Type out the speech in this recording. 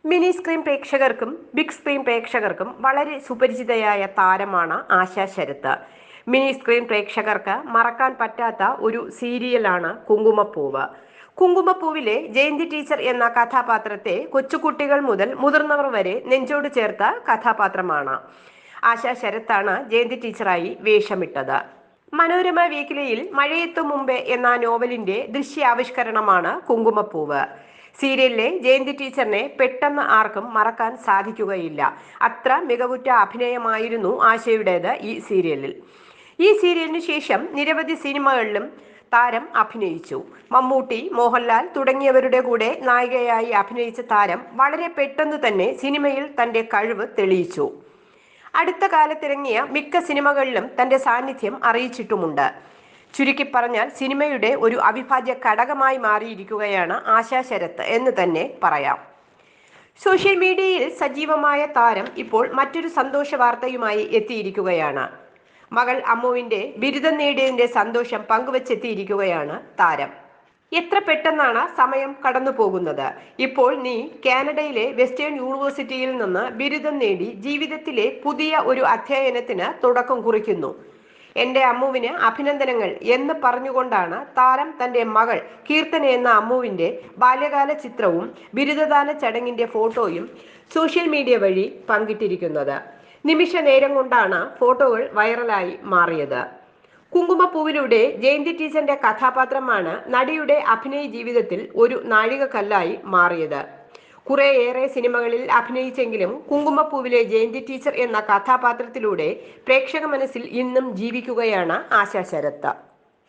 Mini screen പ്രേക്ഷകർക്കും big screen പ്രേക്ഷകർക്കും വളരെ സുപരിചിതയായ താരമാണ് ആശാ ശരത്ത്. മിനി സ്ക്രീൻ പ്രേക്ഷകർക്ക് മറക്കാൻ പറ്റാത്ത ഒരു സീരിയലാണ് കുങ്കുമപ്പൂവ്. കുങ്കുമപ്പൂവിലെ ജയന്തി ടീച്ചർ എന്ന കഥാപാത്രത്തെ കൊച്ചുകുട്ടികൾ മുതൽ മുതിർന്നവർ വരെ നെഞ്ചോട് ചേർത്ത കഥാപാത്രമാണ്. ആശാ ശരത്താണ് ജയന്തി ടീച്ചറായി വേഷമിട്ടത്. മനോരമ വീക്കിലിയിൽ മഴയെത്തും മുമ്പേ എന്ന നോവലിന്റെ ദൃശ്യാവിഷ്കരണമാണ് കുങ്കുമപ്പൂവ്. സീരിയലിലെ ജയന്തി ടീച്ചറിനെ പെട്ടെന്ന് ആർക്കും മറക്കാൻ സാധിക്കുകയില്ല. അത്ര മികവുറ്റ അഭിനയമായിരുന്നു ആശയുടേത് ഈ സീരിയലിൽ. ഈ സീരിയലിന് ശേഷം നിരവധി സിനിമകളിലും താരം അഭിനയിച്ചു. മമ്മൂട്ടി, മോഹൻലാൽ തുടങ്ങിയവരുടെ കൂടെ നായികയായി അഭിനയിച്ച താരം വളരെ പെട്ടെന്ന് തന്നെ സിനിമയിൽ തന്റെ കഴിവ് തെളിയിച്ചു. അടുത്ത കാലത്തിറങ്ങിയ മിക്ക സിനിമകളിലും തന്റെ സാന്നിധ്യം അറിയിച്ചിട്ടുമുണ്ട്. ചുരുക്കി പറഞ്ഞാൽ സിനിമയുടെ ഒരു അവിഭാജ്യ ഘടകമായി മാറിയിരിക്കുകയാണ് ആശാ ശരത്ത് എന്ന് തന്നെ പറയാം. സോഷ്യൽ മീഡിയയിൽ സജീവമായ താരം ഇപ്പോൾ മറ്റൊരു സന്തോഷ വാർത്തയുമായി എത്തിയിരിക്കുകയാണ്. മകൾ അമ്മുവിന്റെ ബിരുദം നേടിയതിന്റെ സന്തോഷം പങ്കുവച്ചെത്തിയിരിക്കുകയാണ് താരം. എത്ര പെട്ടെന്നാണ് സമയം കടന്നു പോകുന്നത്. ഇപ്പോൾ നീ കാനഡയിലെ വെസ്റ്റേൺ യൂണിവേഴ്സിറ്റിയിൽ നിന്ന് ബിരുദം നേടി ജീവിതത്തിലെ പുതിയ ഒരു അധ്യയനത്തിന് തുടക്കം കുറിക്കുന്നു. എന്റെ അമ്മുവിന് അഭിനന്ദനങ്ങൾ എന്ന് പറഞ്ഞുകൊണ്ടാണ് താരം തന്റെ മകൾ കീർത്തന എന്ന അമ്മുവിന്റെ ബാല്യകാല ചിത്രവും ബിരുദദാന ചടങ്ങിന്റെ ഫോട്ടോയും സോഷ്യൽ മീഡിയ വഴി പങ്കിട്ടിരിക്കുന്നത്. നിമിഷ നേരം കൊണ്ടാണ് ഫോട്ടോകൾ വൈറലായി മാറിയത്. കുങ്കുമപ്പൂവിലൂടെ ജയന്തി ടീച്ചറിന്റെ കഥാപാത്രമാണ് നടിയുടെ അഭിനയ ജീവിതത്തിൽ ഒരു നാഴികക്കല്ലായി മാറിയത്. കുറേയേറെ സിനിമകളിൽ അഭിനയിച്ചെങ്കിലും കുങ്കുമപ്പൂവിലെ ജയന്തി ടീച്ചർ എന്ന കഥാപാത്രത്തിലൂടെ പ്രേക്ഷക മനസ്സിൽ ഇന്നും ജീവിക്കുകയാണ് ആശാ ശരത്ത്.